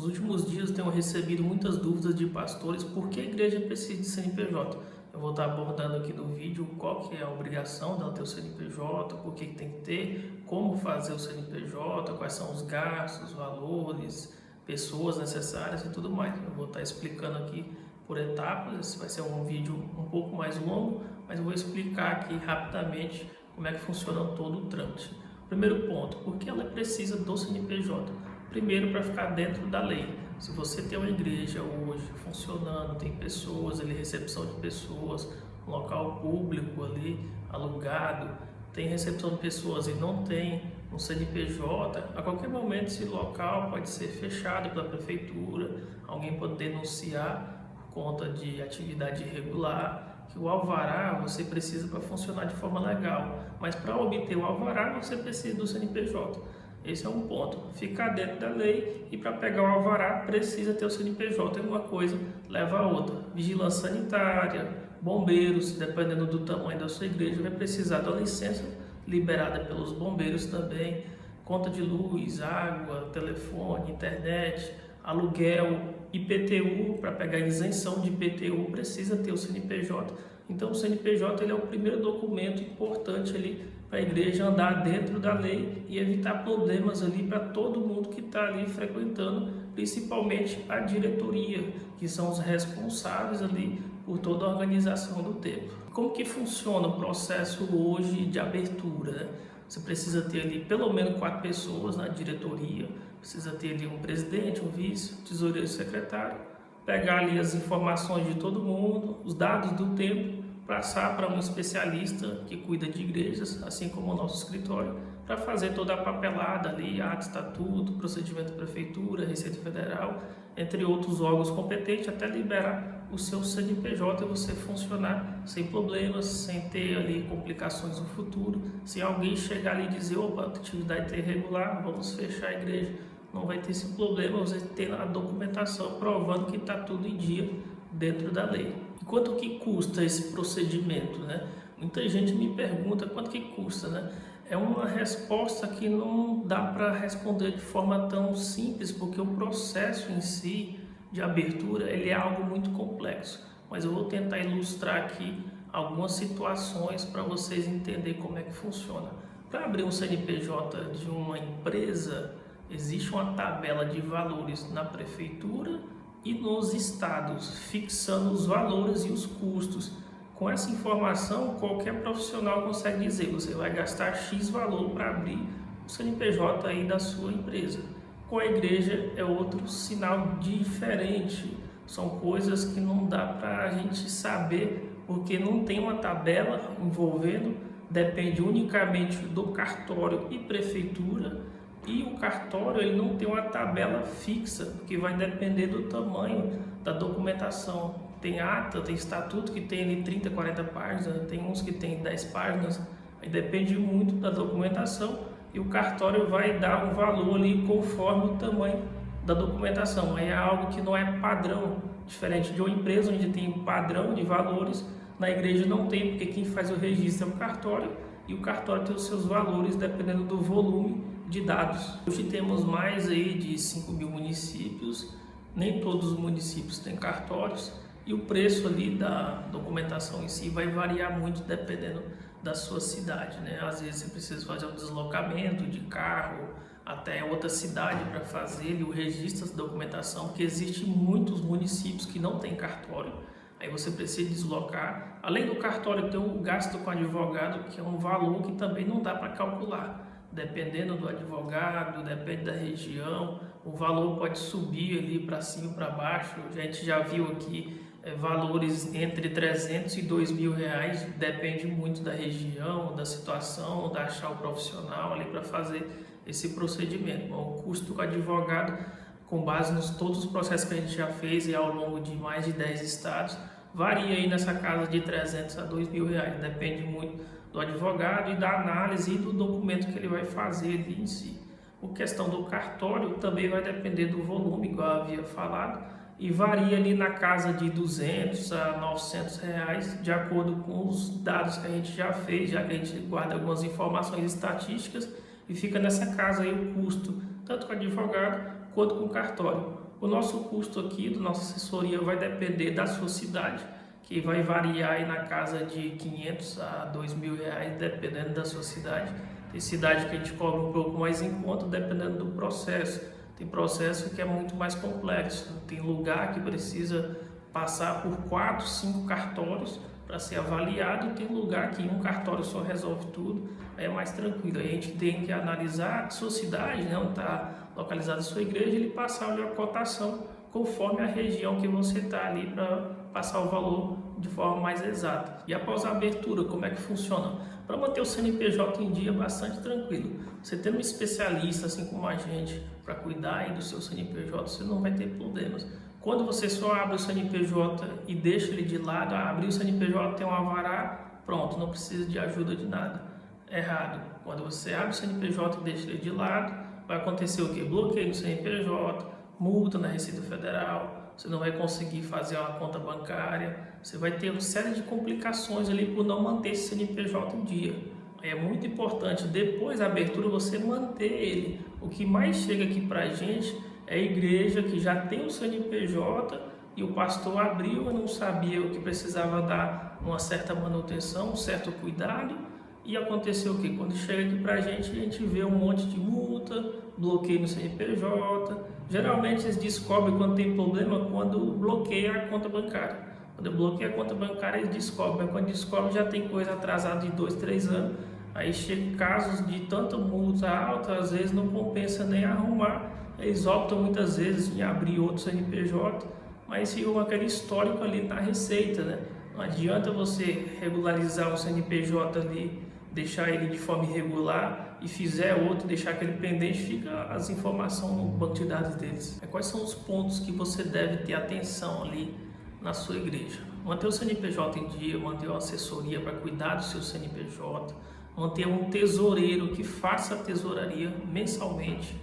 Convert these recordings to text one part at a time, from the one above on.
Nos últimos dias tenho recebido muitas dúvidas de pastores por que a igreja precisa de CNPJ. Eu vou estar abordando aqui no vídeo qual que é a obrigação dela ter o CNPJ, por que tem que ter, como fazer o CNPJ, quais são os gastos, valores, pessoas necessárias e tudo mais. Eu vou estar explicando aqui por etapas. Esse vai ser um vídeo um pouco mais longo, mas eu vou explicar aqui rapidamente como é que funciona todo o trâmite. Primeiro ponto, por que ela precisa do CNPJ? Primeiro, para ficar dentro da lei. Se você tem uma igreja hoje funcionando, tem pessoas ali, recepção de pessoas, um local público ali, alugado, tem recepção de pessoas e não tem um CNPJ, a qualquer momento esse local pode ser fechado pela prefeitura, alguém pode denunciar por conta de atividade irregular, que o alvará você precisa para funcionar de forma legal, mas para obter o alvará você precisa do CNPJ. Esse é um ponto, ficar dentro da lei, e para pegar o alvará precisa ter o CNPJ, e uma coisa leva a outra. Vigilância sanitária, bombeiros, dependendo do tamanho da sua igreja, vai precisar da licença liberada pelos bombeiros também, conta de luz, água, telefone, internet, aluguel, IPTU, para pegar isenção de IPTU precisa ter o CNPJ. Então o CNPJ ele é o primeiro documento importante ali para a igreja andar dentro da lei e evitar problemas ali para todo mundo que está ali frequentando, principalmente a diretoria, que são os responsáveis ali por toda a organização do templo. Como que funciona o processo hoje de abertura, né? Você precisa ter ali pelo menos 4 pessoas na diretoria, precisa ter ali um presidente, um vice, um tesoureiro e secretário, pegar ali as informações de todo mundo, os dados do templo, passar para um especialista que cuida de igrejas, assim como o nosso escritório, para fazer toda a papelada ali, ato, estatuto, procedimento da prefeitura, Receita Federal, entre outros órgãos competentes, até liberar o seu CNPJ e você funcionar sem problemas, sem ter ali complicações no futuro. Se alguém chegar ali e dizer, opa, a atividade está irregular, vamos fechar a igreja, não vai ter esse problema, você ter a documentação provando que está tudo em dia dentro da lei. E quanto que custa esse procedimento, né? Muita gente me pergunta quanto que custa, né? É uma resposta que não dá para responder de forma tão simples, porque o processo em si de abertura ele é algo muito complexo. Mas eu vou tentar ilustrar aqui algumas situações para vocês entenderem como é que funciona. Para abrir um CNPJ de uma empresa, existe uma tabela de valores na prefeitura e nos estados, fixando os valores e os custos. Com essa informação, qualquer profissional consegue dizer, você vai gastar X valor para abrir o CNPJ aí da sua empresa. Com a igreja é outro sinal diferente, são coisas que não dá para a gente saber, porque não tem uma tabela envolvendo, depende unicamente do cartório e prefeitura, e o cartório ele não tem uma tabela fixa, porque vai depender do tamanho da documentação. Tem ata, tem estatuto que tem ali 30, 40 páginas, tem uns que tem 10 páginas, aí depende muito da documentação e o cartório vai dar um valor ali conforme o tamanho da documentação. Aí é algo que não é padrão, diferente de uma empresa onde tem um padrão de valores, na igreja não tem, porque quem faz o registro é o cartório e o cartório tem os seus valores dependendo do volume de dados. Hoje temos mais aí de 5.000 municípios, nem todos os municípios têm cartórios e o preço ali da documentação em si vai variar muito dependendo da sua cidade, né? Às vezes você precisa fazer um deslocamento de carro até outra cidade para fazer o registro da documentação, porque existem muitos municípios que não têm cartório. Aí você precisa deslocar, além do cartório, tem o gasto com advogado, que é um valor que também não dá para calcular. Dependendo do advogado, depende da região, o valor pode subir ali para cima e para baixo. A gente já viu aqui valores entre 300 e 2.000 reais, depende muito da região, da situação, da achar o profissional ali para fazer esse procedimento. O custo do advogado, com base nos todos os processos que a gente já fez e ao longo de mais de 10 estados, varia aí nessa casa de 300 a 2.000 reais, depende muito do advogado e da análise e do documento que ele vai fazer ali em si. A questão do cartório também vai depender do volume, igual eu havia falado, e varia ali na casa de 200 a 900 reais, de acordo com os dados que a gente já fez, já que a gente guarda algumas informações estatísticas, e fica nessa casa aí o custo, tanto com o advogado quanto com o cartório. O nosso custo aqui, da nossa assessoria, vai depender da sua cidade, que vai variar aí na casa de 500 a 2.000 reais, dependendo da sua cidade. Tem cidade que a gente cobra um pouco mais em conta, dependendo do processo. Tem processo que é muito mais complexo, tem lugar que precisa passar por 4, 5 cartórios para ser avaliado, tem lugar que um cartório só resolve tudo, aí é mais tranquilo. Aí a gente tem que analisar a sua cidade, né, onde está localizada a sua igreja, e passar ali a cotação conforme a região que você está ali, para passar o valor de forma mais exata. E após a abertura, como é que funciona? Para manter o CNPJ em dia, é bastante tranquilo. Você tendo um especialista, assim como a gente, para cuidar aí do seu CNPJ, você não vai ter problemas. Quando você só abre o CNPJ e deixa ele de lado, abrir o CNPJ, tem um alvará, pronto, não precisa de ajuda de nada. Errado. Quando você abre o CNPJ e deixa ele de lado, vai acontecer o quê? Bloqueio no CNPJ, multa na Receita Federal, você não vai conseguir fazer uma conta bancária, você vai ter uma série de complicações ali por não manter esse CNPJ em dia. É muito importante, depois da abertura, você manter ele. O que mais chega aqui para a gente é a igreja que já tem o CNPJ e o pastor abriu e não sabia o que precisava dar uma certa manutenção, um certo cuidado, e aconteceu o que? Quando chega aqui para a gente vê um monte de multa, bloqueio no CNPJ. Geralmente eles descobrem quando tem problema quando bloqueia a conta bancária. Quando bloqueia a conta bancária eles descobrem, mas quando descobrem já tem coisa atrasada de 2, 3 anos. Aí chega casos de tanta multa alta, às vezes não compensa nem arrumar. Eles optam muitas vezes em abrir outro CNPJ, mas fica com aquele histórico ali na receita, né? Não adianta você regularizar o CNPJ ali, deixar ele de forma irregular e fizer outro, deixar aquele pendente, fica as informações no banco de dados deles. Quais são os pontos que você deve ter atenção ali na sua igreja? Manter o CNPJ em dia, manter uma assessoria para cuidar do seu CNPJ, manter um tesoureiro que faça a tesouraria mensalmente,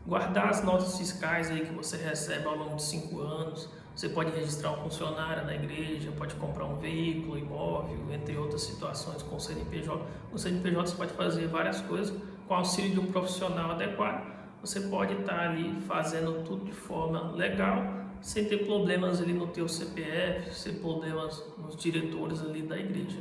guardar as notas fiscais aí que você recebe ao longo de 5 anos. Você pode registrar um funcionário na igreja, pode comprar um veículo, imóvel, entre outras situações com o CNPJ. No CNPJ você pode fazer várias coisas, com auxílio de um profissional adequado. Você pode estar ali fazendo tudo de forma legal, sem ter problemas ali no teu CPF, sem problemas nos diretores ali da igreja.